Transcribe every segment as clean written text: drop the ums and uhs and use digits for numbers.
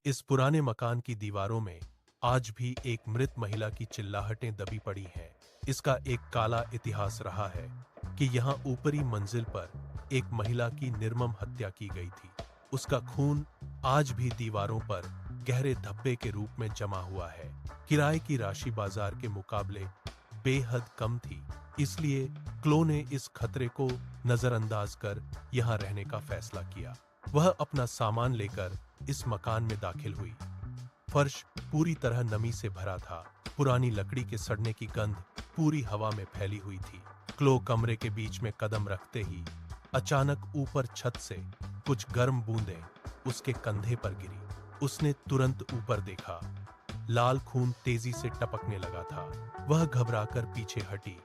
इस पुराने मकान की दीवारों में आज भी एक मृत महिला की चिल्लाहटें दबी पड़ी हैं। इसका एक काला इतिहास रहा है कि यहाँ ऊपरी मंजिल पर एक महिला की निर्मम हत्या की गई थी। उसका खून आज भी दीवारों पर गहरे धब्बे के रूप में जमा हुआ है। किराए की राशि बाजार के मुकाबले बेहद कम थी, इसलिए क्लो ने इस खतरे को नजरअंदाज कर यहाँ रहने का फैसला किया। वह अपना सामान लेकर इस मकान में दाखिल हुई। फर्श पूरी तरह नमी से भरा था। पुरानी लकड़ी के सड़ने की गंध पूरी हवा में फैली हुई थी। क्लो कमरे के बीच में कदम रखते ही अचानक ऊपर छत से कुछ गर्म बूंदें उसके कंधे पर गिरी। उसने तुरंत ऊपर देखा। लाल खून तेजी से टपकने लगा था। वह घबराकर पीछे हटी।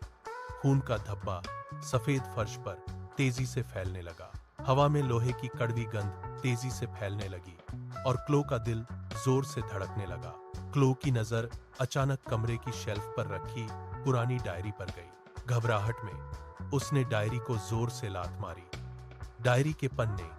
खून का धब्बा सफेद फर्श पर तेजी से फैलने लगा। हवा में लोहे की कड़वी गंध तेजी से फैलने लगी और क्लो का दिल जोर से धड़कने लगा। क्लो की नजर अचानक कमरे की शेल्फ पर रखी पुरानी डायरी पर गई। घबराहट में उसने डायरी को जोर से लात मारी। डायरी के पन्ने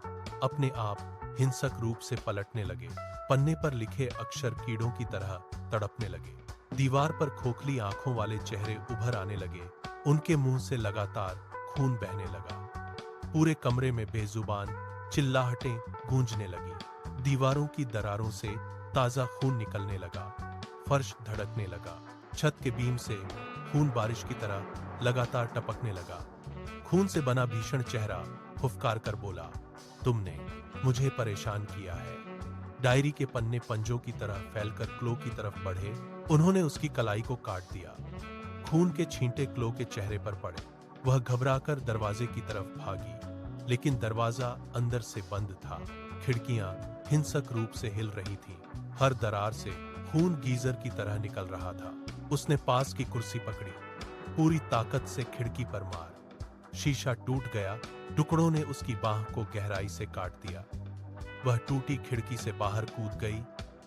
अपने आप हिंसक रूप से पलटने लगे। पन्ने पर लिखे अक्षर कीड़ों की तरह तड़पने लगे। दीवार पर खोखली आंखों वाले चेहरे उभर आने लगे। उनके मुंह से लगातार खून बहने लगा। पूरे कमरे में बेजुबान चिल्लाहटें गूंजने लगी। दीवारों की दरारों से ताजा खून निकलने लगा। फर्श धड़कने लगा। छत के बीम से खून बारिश की तरह लगातार टपकने लगा। खून से बना भीषण चेहरा फुफकार कर बोला, तुमने मुझे परेशान किया है। डायरी के पन्ने पंजों की तरह फैलकर क्लो की तरफ बढ़े। उन्होंने उसकी कलाई को काट दिया। खून के छींटे क्लो के चेहरे पर पड़े। वह घबराकर दरवाजे की तरफ भागी, लेकिन दरवाजा अंदर से बंद था। खिड़कियां हिंसक रूप से हिल रही थीं। हर दरार से खून गीजर की तरह निकल रहा था। उसने पास की कुर्सी पकड़ी। पूरी ताकत से खिड़की पर मार। शीशा टूट गया। टुकड़ों ने उसकी बाह को गहराई से काट दिया। वह टूटी खिड़की से बाहर कूद गई।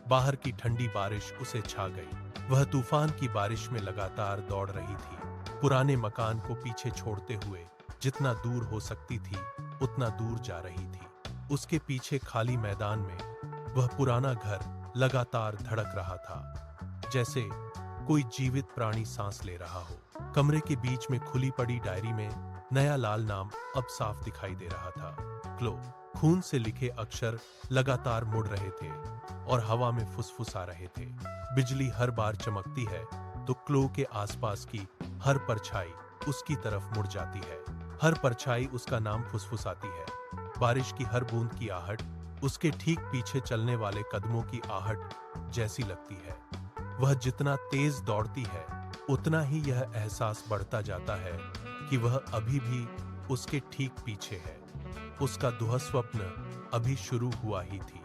बाहर की ठंडी बारिश उसे छा गई। वह तूफान की बारिश में लगातार दौड़ रही थी, पुराने मकान को पीछे छोड़ते हुए। जितना दूर हो सकती थी उतना दूर जा रही थी। उसके पीछे खाली मैदान में वह पुराना घर लगातार धड़क रहा था, जैसे कोई जीवित प्राणी सांस ले रहा हो। कमरे के बीच में खुली पड़ी डायरी में नया लाल नाम अब साफ दिखाई दे रहा था, क्लो। खून से लिखे अक्षर लगातार मुड़ रहे थे और हवा में फुसफुसा रहे थे। बिजली हर बार चमकती है तो क्लो के आसपास की हर परछाई उसकी तरफ मुड़ जाती है। हर परछाई उसका नाम फुसफुसाती है। बारिश की हर बूंद की आहट उसके ठीक पीछे चलने वाले कदमों की आहट जैसी लगती है। वह जितना तेज दौड़ती है उतना ही यह एहसास बढ़ता जाता है कि वह अभी भी उसके ठीक पीछे है। उसका दुःस्वप्न अभी शुरू हुआ ही थी।